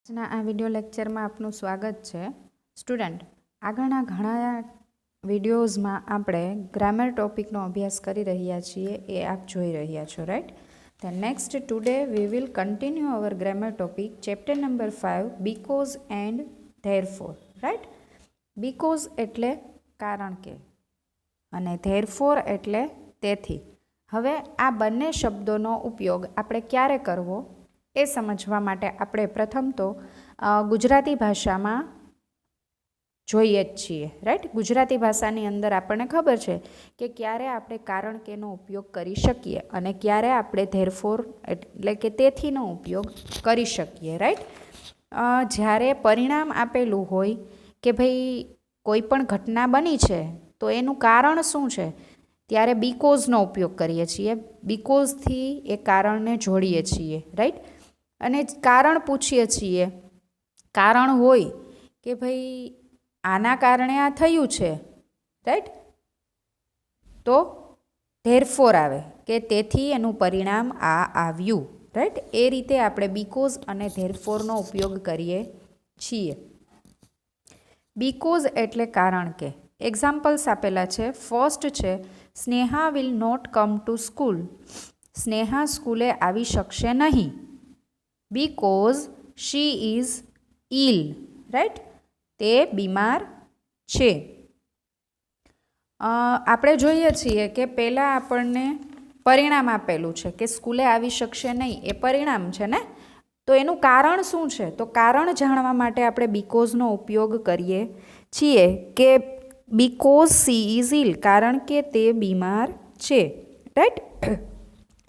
આજના આ વિડિયો લેક્ચરમાં આપનું સ્વાગત છે. સ્ટુડન્ટ, આગળના ઘણા વિડીયોઝમાં આપણે ગ્રામર ટોપિકનો અભ્યાસ કરી રહ્યા છીએ, એ આપ જોઈ રહ્યા છો, right? Then next today we will continue our grammar topic chapter number 5 because and therefore, right? Because એટલે કારણ કે અને ધેરફોર એટલે તેથી. હવે આ બંને શબ્દોનો ઉપયોગ આપણે ક્યારે કરવો એ સમજવા માટે આપણે પ્રથમ તો ગુજરાતી ભાષામાં જોઈએ જ છીએ, રાઈટ? ગુજરાતી ભાષાની અંદર આપણને ખબર છે કે ક્યારે આપણે કારણ કેનો ઉપયોગ કરી શકીએ અને ક્યારે આપણે ધેરફોર એટલે કે તેથીનો ઉપયોગ કરી શકીએ, રાઈટ? જ્યારે પરિણામ આપેલું હોય કે ભાઈ કોઈ પણ ઘટના બની છે તો એનું કારણ શું છે, ત્યારે બીકોઝનો ઉપયોગ કરીએ છીએ. બીકોઝથી એ કારણને જોડીએ છીએ, રાઈટ? અને કારણ પૂછીએ છીએ. કારણ હોય કે ભાઈ આના કારણે આ થયું છે, રાઈટ? તો ધેરફોર આવે કે તેથી એનું પરિણામ આ આવ્યું, રાઈટ? એ રીતે આપણે બીકોઝ અને ધેરફોરનો ઉપયોગ કરીએ છીએ. બીકોઝ એટલે કારણ કે. એક્ઝામ્પલ્સ આપેલા છે. ફર્સ્ટ છે, Sneha will not come to school. Sneha સ્કૂલે આવી શકશે નહીં because she is ill, right? તે બીમાર છે. આપણે જોઈએ છીએ કે પહેલાં આપણને પરિણામ આપેલું છે કે સ્કૂલે આવી શકશે નહીં, એ પરિણામ છે ને. તો એનું કારણ શું છે? તો કારણ જાણવા માટે આપણે બીકોઝનો ઉપયોગ કરીએ છીએ કે બીકોઝ સી ઇઝ ઇલ, કારણ કે તે બીમાર છે, રાઈટ?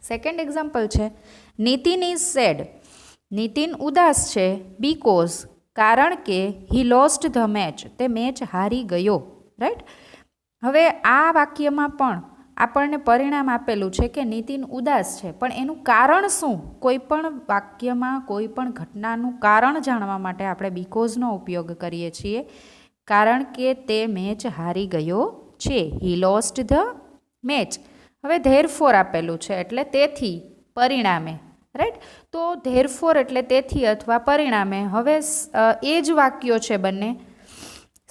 સેકન્ડ એક્ઝામ્પલ છે, નીતિન ઇઝ સેડ. નીતિન ઉદાસ છે બીકોઝ, કારણ કે હી લોસ્ટ ધ મેચ. તે મેચ હારી ગયો, રાઈટ? હવે આ વાક્યમાં પણ આપણને પરિણામ આપેલું છે કે નીતિન ઉદાસ છે, પણ એનું કારણ શું? કોઈ પણ વાક્યમાં કોઈ પણ ઘટનાનું કારણ જાણવા માટે આપણે બીકોઝનો ઉપયોગ કરીએ છીએ, કારણ કે તે મેચ હારી ગયો છે. હી લોસ્ટ ધ મેચ. હવે ધેરફોર આપેલું છે એટલે તેથી, પરિણામે, રાઈટ? તો ધેરફોર એટલે તેથી અથવા પરિણામે. હવે એ જ વાક્યો છે બંને.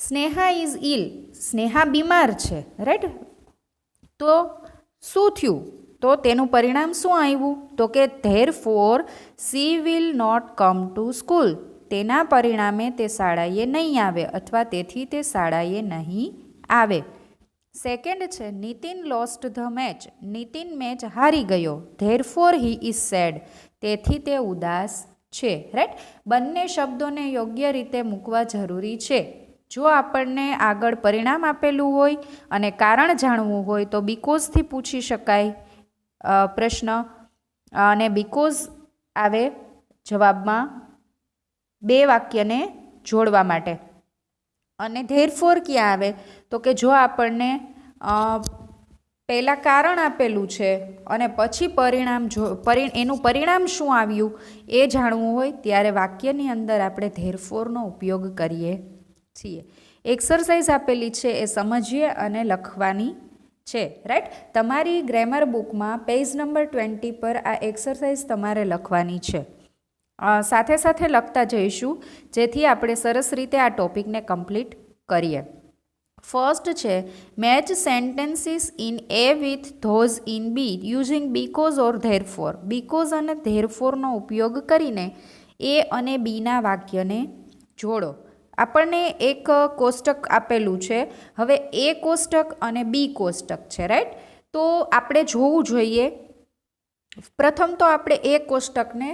સ્નેહા ઇઝ ઇલ. સ્નેહા બીમાર છે, રાઈટ? તો શું થયું? તો તેનું પરિણામ શું આવ્યું? તો કે therefore she will not come to school. તેના પરિણામે તે શાળાએ નહીં આવે અથવા તેથી તે શાળાએ નહીં આવે. સેકન્ડ છે, Nitin lost the match. Nitin match હારી ગયો. Therefore he is sad. તેથી તે ઉદાસ છે, રાઈટ? બંને શબ્દોને યોગ્ય રીતે મૂકવા જરૂરી છે. જો આપણને આગળ પરિણામ આપેલું હોય અને કારણ જાણવું હોય તો બીકોઝથી પૂછી શકાય પ્રશ્ન, અને બીકોઝ આવે જવાબમાં બે વાક્યને જોડવા માટે. અને ધેરફોર ક્યાં આવે? તો કે જો આપણને પહેલાં કારણ આપેલું છે અને પછી પરિણામ એનું પરિણામ શું આવ્યું એ જાણવું હોય ત્યારે વાક્યની અંદર આપણે ધેરફોરનો ઉપયોગ કરીએ છીએ. એક્સરસાઇઝ આપેલી છે એ સમજીએ અને લખવાની છે, રાઈટ? તમારી ગ્રામર બુકમાં પેજ નંબર 20 પર આ એક્સરસાઇઝ તમારે લખવાની છે. સાથે સાથે લખતા જઈશું જેથી આપણે સરસ રીતે આ ટોપિકને કમ્પ્લીટ કરીએ. ફર્સ્ટ છે, match sentences in A with those in B using because or therefore. Because અને ધેરફોરનો ઉપયોગ કરીને એ અને બીના વાક્યને જોડો. આપણને એક કોષ્ટક આપેલું છે. હવે એ કોષ્ટક અને બી કોષ્ટક છે, રાઈટ? તો આપણે જોવું જોઈએ. પ્રથમ તો આપણે એ કોષ્ટકને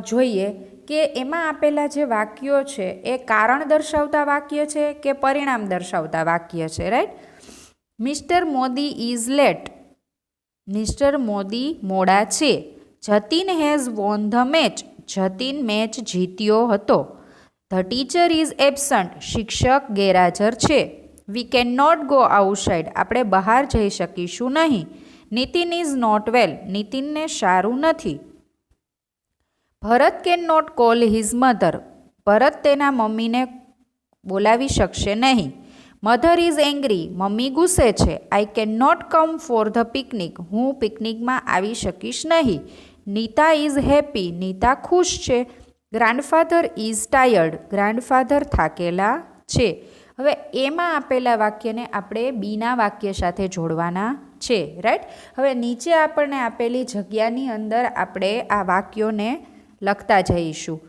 જોઈએ કે એમાં આપેલા જે વાક્યો છે એ કારણ દર્શાવતા વાક્ય છે કે પરિણામ દર્શાવતા વાક્ય છે, right? Mister Modi is late. Mister Modi મોડા છે. Jatin has won the match. Jatin match જીત્યો હતો. The teacher is absent. શિક્ષક ગેરહાજર છે. We can not go outside. આપણે બહાર જઈ શકીશું નહીં. Nitin is not well. નીતિનને સારું નથી. Bharat can not call his mother. Bharat તેના મમ્મીને બોલાવી શકશે નહીં. Mother is angry. મમ્મી ગુસ્સે છે. I can not come for the picnic. હું પિકનિકમાં આવી શકીશ નહીં. Nita is happy. નીતા ખુશ છે. ગ્રાન્ડફાધર ઇઝ ટાયર્ડ, ગ્રાન્ડફાધર થાકેલા છે. હવે એમાં આપેલા વાક્યને આપણે બીના વાક્ય સાથે જોડવાના છે, રાઈટ. હવે નીચે આપણને આપેલી જગ્યાની અંદર આપણે આ વાક્યોને લખતા જઈશું,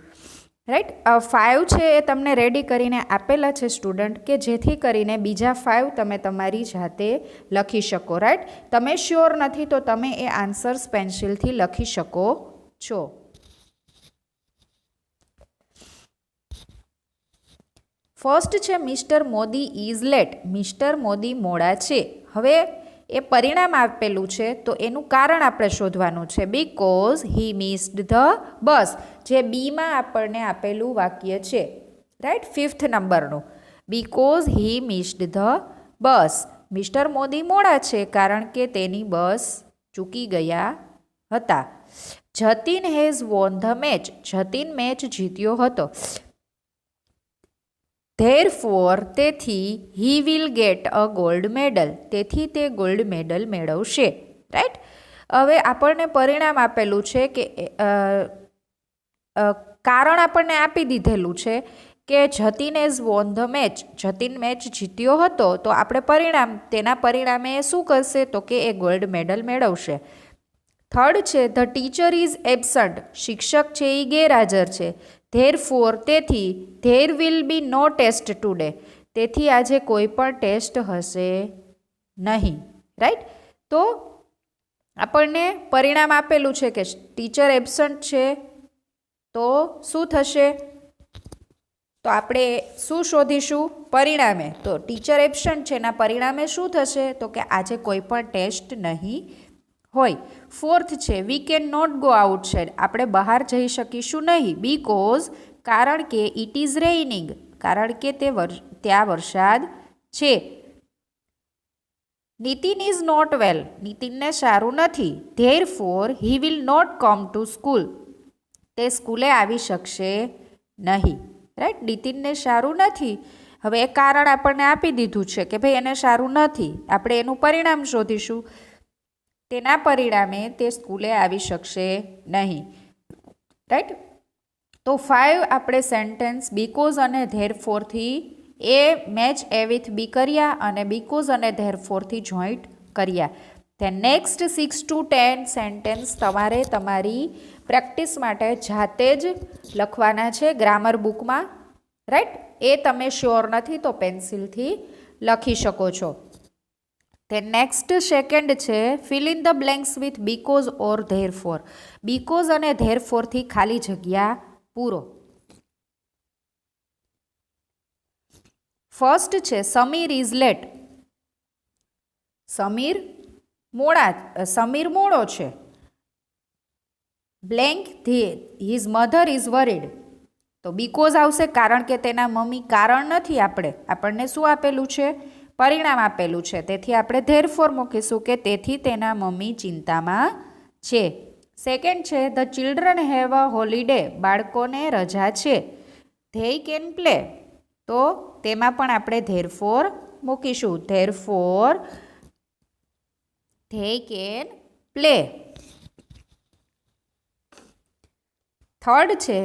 રાઈટ. 5 છે એ તમને રેડી કરીને આપેલા છે સ્ટુડન્ટ, કે જેથી કરીને બીજા 5 તમે તમારી જાતે લખી શકો, રાઈટ. તમે શ્યોર નથી તો તમે એ આન્સર્સ પેન્સિલથી લખી શકો છો. ફર્સ્ટ છે mister Modi is late, mister Modi મોડા છે. હવે એ પરિણામ આપેલું છે તો એનું કારણ આપણે શોધવાનું છે. Because he missed the bus, જે બીમાં આપણને આપેલું વાક્ય છે, રાઈટ, 5th નંબરનું. Because he missed the bus, mister Modi મોડા છે કારણ કે તેની બસ ચૂકી ગયા હતા. Jatin has won the match, Jatin match જીત્યો હતો. ધેરફોર તેથી he will get a gold medal, તેથી તે ગોલ્ડ મેડલ મેળવશે, રાઈટ. હવે આપણને પરિણામ આપેલું છે કે કારણ આપણને આપી દીધેલું છે કે Jatin has won the match, Jatin match જીત્યો હતો, તો આપણે પરિણામ, તેના પરિણામે એ શું કરશે તો કે એ ગોલ્ડ મેડલ મેળવશે. થર્ડ છે ધ ટીચર ઇઝ એબસન્ટ, શિક્ષક છે એ ગેરહાજર છે. ધેરફોર તેથી there will be no test today, તેથી આજે કોઈ પણ ટેસ્ટ હશે નહીં, રાઈટ. તો આપણને પરિણામ આપેલું છે કે ટીચર એબસન્ટ છે તો શું થશે, તો આપણે શું શોધીશું પરિણામે, તો ટીચર એબસન્ટ છે એના પરિણામે શું થશે તો કે આજે કોઈ પણ ટેસ્ટ નહીં હોય. ફોર્થ છે we can not go outside, આપણે બહાર જઈ શકીશું નહીં. બીકોઝ કારણ કે ઇટ ઇઝ રેઇનિંગ, કારણ કે ત્યાં વરસાદ છે. નીતિન ઇઝ નોટ વેલ, નીતિનને સારું નથી. Therefore he will not come to school, તે સ્કૂલે આવી શકશે નહીં, રાઈટ. નીતિનને સારું નથી, હવે એ કારણ આપણને આપી દીધું છે કે ભાઈ એને સારું નથી, આપણે એનું પરિણામ શોધીશું. તેના પરિણામે તે સ્કૂલે આવી શકશે નહીં, રાઈટ. તો 5 આપણે સેન્ટેન્સ બીકોઝ અને ધેરફોરથી એ મેચ એ વિથ બી કર્યા અને બીકોઝ અને ધેરફોરથી જોઈન્ટ કર્યા. તે નેક્સ્ટ 6 to 10 સેન્ટેન્સ તમારે તમારી પ્રેક્ટિસ માટે જાતે જ લખવાના છે ગ્રામર બુકમાં, રાઈટ. એ તમે શ્યોર નથી તો પેન્સિલથી લખી શકો છો. તે નેક્સ્ટ સેકન્ડ છે fill in the blanks with because or therefore, because અને ધેરફોરથી ખાલી જગ્યા પૂરો. ફર્સ્ટ છે સમીર ઇઝ લેટ, સમીર મોડો છે. Blank his mother is worried, તો બીકોઝ આવશે કારણ કે તેના મમ્મી, કારણ નથી, આપણને શું આપેલું છે પરિણામ આપેલું છે, તેથી આપણે ધેરફોર મૂકીશું કે તેથી તેના મમ્મી ચિંતામાં છે. સેકન્ડ છે the children have a holiday, બાળકોને રજા છે. ધેય કેન પ્લે, તો તેમાં પણ આપણે ધેરફોર મૂકીશું. Therefore they can play. Third છે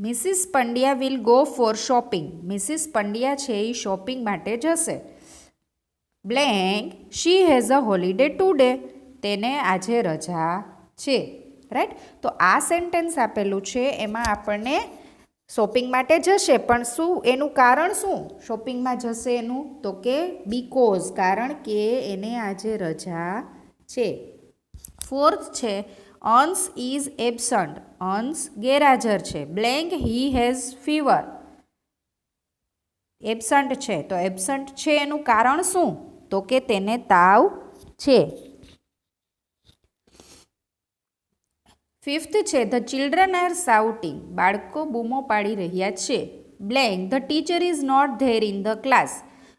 Mrs Pandya will go for shopping, Mrs Pandya છે એ શોપિંગ માટે જશે. Blank she has a holiday today, તેને આજે રજા છે, રાઈટ. તો આ સેન્ટેન્સ આપેલું છે એમાં આપણને શોપિંગ માટે જશે, પણ શું એનું કારણ શું શોપિંગમાં જશે એનું, તો કે બીકોઝ, કારણ કે એને આજે રજા છે. ફોર્થ છે અંશ ઇઝ એબસન્ટ, અંશ ગેરહાજર છે. Blank he has fever, absent છે તો એબસન્ટ છે એનું કારણ શું તો કે તેને તાવ છે. ફિફ્થ છે ધ ચિલ્ડ્રન આર શાઉટિંગ, બાળકો બૂમો પાડી રહ્યા છે. Blank the teacher is not there in the class,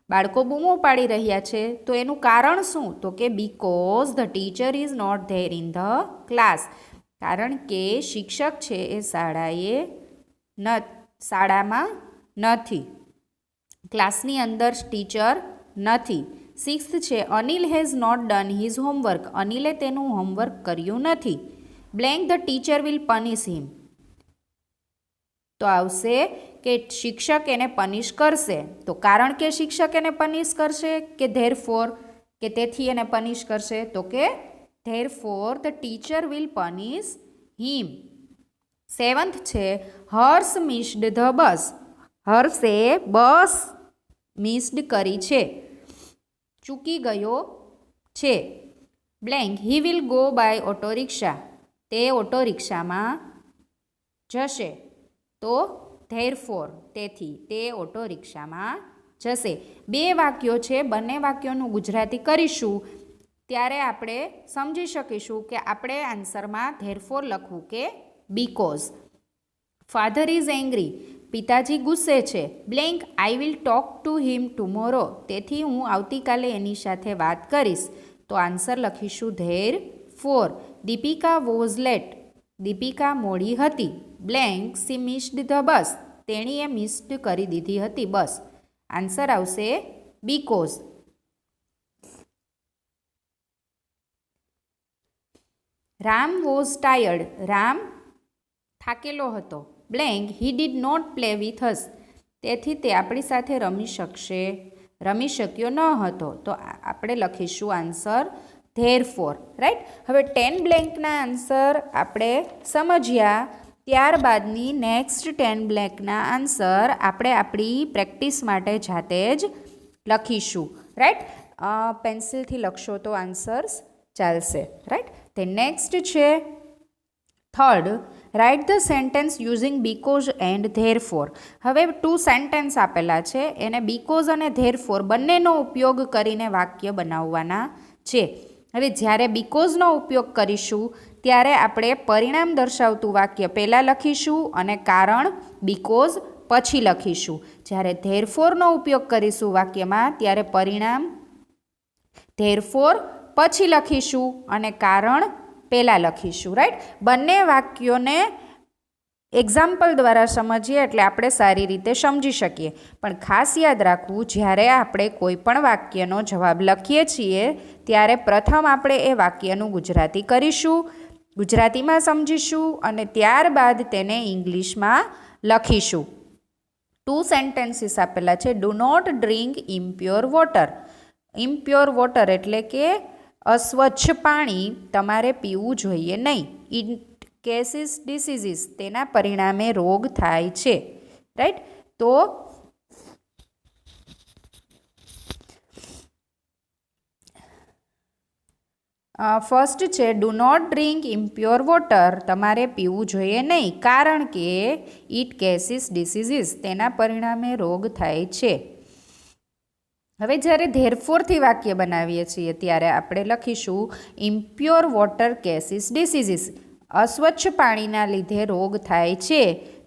બાળકો બૂમો પાડી રહ્યા છે તો એનું કારણ શું તો કે because the teacher is not there in the class, કારણ કે શિક્ષક છે એ શાળામાં નથી, ક્લાસની અંદર ટીચર નથી. સિક્સ્થ છે Anil has not done his homework, અનિલે તેનું હોમવર્ક કર્યું નથી. Blank the teacher will punish him, તો આવશે કે શિક્ષક એને પનિશ કરશે. તો કારણ કે શિક્ષક એને પનિશ કરશે કે ધેરફોર કે તેથી એને પનિશ કરશે, તો કે therefore the teacher will punish him. 7th છે હર્ષ મિસ્ડ ધ બસ. હર્ષે બસ મિસ્ડ કરી છે, ચૂકી ગયો છે. Blank he will go by auto rickshaw. તે ઓટો રિક્ષામાં જશે. તો ધેરફોર તેથી તે ઓટો રિક્ષામાં જશે. 2 વાક્યો છે, બંને વાક્યોનું ગુજરાતી કરીશું ત્યારે આપણે સમજી શકીશું કે આપણે આન્સરમાં ધેરફોર લખવું કે બીકોઝ. Father is angry. પિતાજી ગુસ્સે છે. Blank I will talk to him tomorrow. તેથી હું આવતીકાલે એની સાથે વાત કરીશ. તો આન્સર લખીશું therefore. Deepika was late. Deepika મોડી હતી. Blank she missed the bus. તેણીએ મિસ્ડ કરી દીધી હતી બસ. આન્સર આવશે because. Ram was tired. Ram થાકેલો હતો. Blank he did not play with us. તેથી તે આપણી સાથે રમી શક્યો ન હતો. તો આપણે લખીશું આન્સર ધેરફોર. રાઈટ. હવે 10 બ્લેન્કના આન્સર આપણે સમજ્યા. ત્યારબાદની નેક્સ્ટ 10 બ્લેન્કના આન્સર આપણે આપણી પ્રેક્ટિસ માટે જાતે જ લખીશું. રાઈટ. પેન્સિલથી લખશો તો આન્સર્સ ચાલશે. રાઈટ. તે નેક્સ્ટ છે 3rd write the sentence using because and therefore. હવે 2 સેન્ટેન્સ આપેલા છે, એને બીકોઝ અને ધેરફોર બંનેનો ઉપયોગ કરીને વાક્ય બનાવવાના છે. હવે જ્યારે બીકોઝનો ઉપયોગ કરીશું ત્યારે આપણે પરિણામ દર્શાવતું વાક્ય પહેલાં લખીશું અને કારણ બીકોઝ પછી લખીશું. જ્યારે ધેરફોરનો ઉપયોગ કરીશું વાક્યમાં ત્યારે પરિણામ ધેરફોર પછી લખીશું અને કારણ પહેલાં લખીશું. રાઈટ. બંને વાક્યોને એક્ઝામ્પલ દ્વારા સમજીએ એટલે આપણે સારી રીતે સમજી શકીએ. પણ ખાસ યાદ રાખવું, જ્યારે આપણે કોઈ પણ વાક્યનો જવાબ લખીએ છીએ ત્યારે પ્રથમ આપણે એ વાક્યનું ગુજરાતી કરીશું, ગુજરાતીમાં સમજીશું અને ત્યારબાદ તેને ઇંગ્લિશમાં લખીશું. 2 સેન્ટેન્સીસ આપેલા છે. Do not drink impure water. Impure water એટલે કે અસ્વચ્છ પાણી તમારે પીવું જોઈએ નહીં. It causes diseases. તેના પરિણામે રોગ થાય છે. રાઈટ. તો ફર્સ્ટ છે do not drink impure water. તમારે પીવું જોઈએ નહીં કારણ કે ઇટ કેસીસ ડિસીઝીસ. તેના પરિણામે રોગ થાય છે. હવે જ્યારે ધેરફોરથી વાક્ય બનાવીએ છીએ ત્યારે આપણે લખીશું ઇમ્પ્યોર વોટર કેસીસ ડિસીઝીસ. અસ્વચ્છ પાણીના લીધે રોગ થાય છે.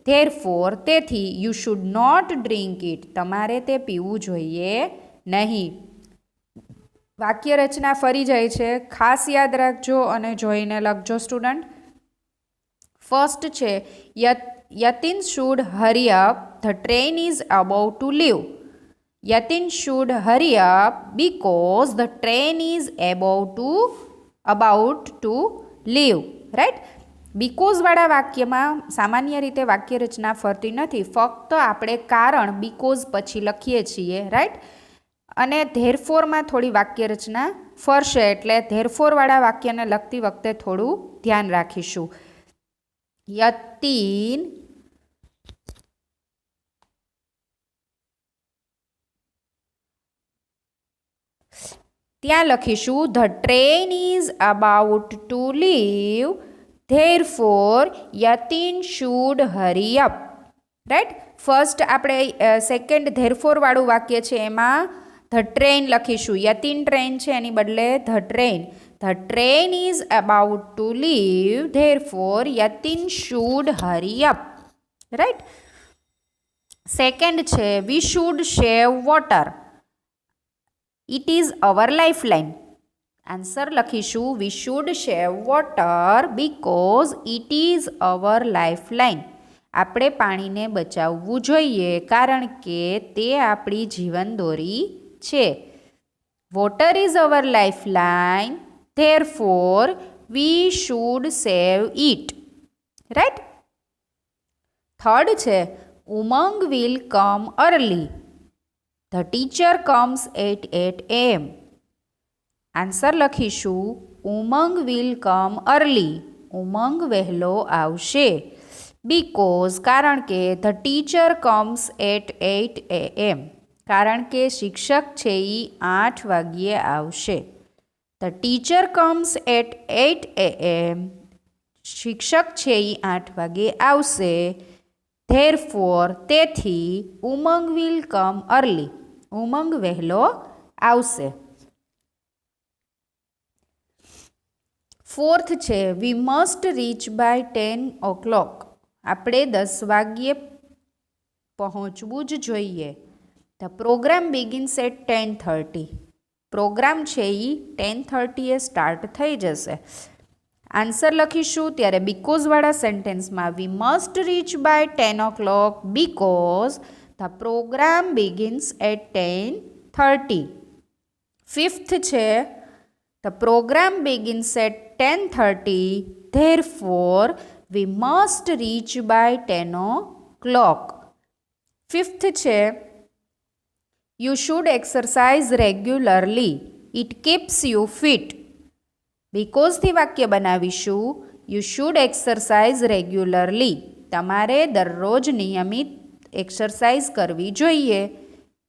ધેરફોર તેથી you should not drink it. તમારે તે પીવું જોઈએ નહીં. વાક્ય રચના ફરી જાય છે, ખાસ યાદ રાખજો અને જોઈને લખજો સ્ટુડન્ટ. ફર્સ્ટ છે Yatin should hurry up. The train is about to leave. Yatin should hurry up because the train is about to leave. Right. બીકોઝવાળા વાક્યમાં સામાન્ય રીતે વાક્ય રચના ફરતી નથી, ફક્ત આપણે કારણ બીકોઝ પછી લખીએ છીએ. રાઈટ. અને ધેરફોરમાં થોડી વાક્ય રચના ફરશે એટલે ધેરફોરવાળા વાક્યને લખતી વખતે થોડું ધ્યાન રાખીશું. યતિન ત્યાં લખીશું the train is about to leave. Therefore Yatin should hurry up. Right. First આપણે સેકન્ડ ધેરફોરવાળું વાક્ય છે એમાં ધ ટ્રેન લખીશું. યતિન ટ્રેન છે એની બદલે the train. The train is about to leave. Therefore Yatin should hurry up. Right. Second છે we should save water. It is our lifeline. Answer લખીશું we should save water because it is our lifeline. આપણે પાણીને બચાવવું જોઈએ કારણ કે તે આપણી જીવનદોરી છે. Water is our lifeline. Therefore we should save it. Right. Third છે Umang will come early. The teacher comes at 8 AM. Answer લખીશું ઉમંગ વિલ કમ અર્લી. ઉમંગ વહેલો આવશે. બીકોઝ કારણ કે the teacher comes at 8 AM. કારણ કે શિક્ષક છે એ 8 વાગ્યે આવશે. The teacher comes at 8 AM. શિક્ષક છે એ 8 વાગ્યે આવશે. ધેરફોર તેથી ઉમંગ વિલ કમ અર્લી. ઉમંગ વહેલો આવશે. ફોર્થ છે વી મસ્ટ રીચ બાય 10 o'clock. આપણે 10 વાગ્યે પહોંચવું જ જોઈએ. The program begins at 10:30. Program છે એ 10:30 સ્ટાર્ટ થઈ જશે. આન્સર લખીશું ત્યારે બીકોઝવાળા સેન્ટેન્સમાં we must reach by 10 o'clock because the program begins at 10:30. Fifth છે the program begins at 10:30 therefore we must reach by 10 o'clock. Fifth છે you should exercise regularly. It keeps you fit. બીકોઝથી વાક્ય બનાવીશું you should exercise regularly. તમારે દરરોજ નિયમિત exercise કરવી જોઈએ.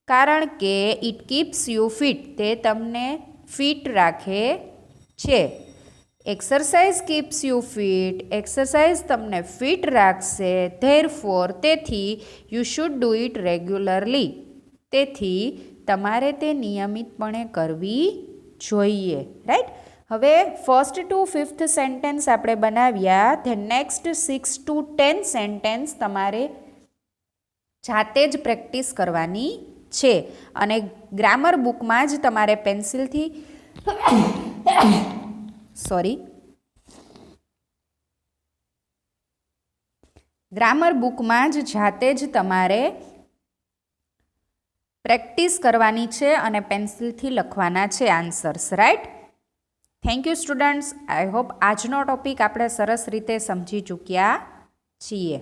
કારણ કે ઇટ કીપ્સ યુ ફિટ. તે તમને ફિટ રાખે છે. Exercise keeps you fit. Exercise તમને ફિટ રાખશે. ધેરફોર તેથી you should do it regularly. તેથી તમારે તે નિયમિતપણે કરવી જોઈએ. રાઈટ. હવે ફર્સ્ટ ટુ ફિફ્થ સેન્ટેન્સ આપણે બનાવ્યા. ધ નેક્સ્ટ 6 to 10 સેન્ટેન્સ તમારે જાતે જ પ્રેક્ટિસ કરવાની છે. અને ગ્રામર બુકમાં જ તમારે પેન્સિલથી ગ્રામર બુકમાં જ જાતે જ તમારે પ્રેક્ટિસ કરવાની છે અને પેન્સિલથી લખવાના છે answers. Right. Thank you students. I hope આજનો ટોપિક આપણે સરસ રીતે સમજી ચૂક્યા છીએ.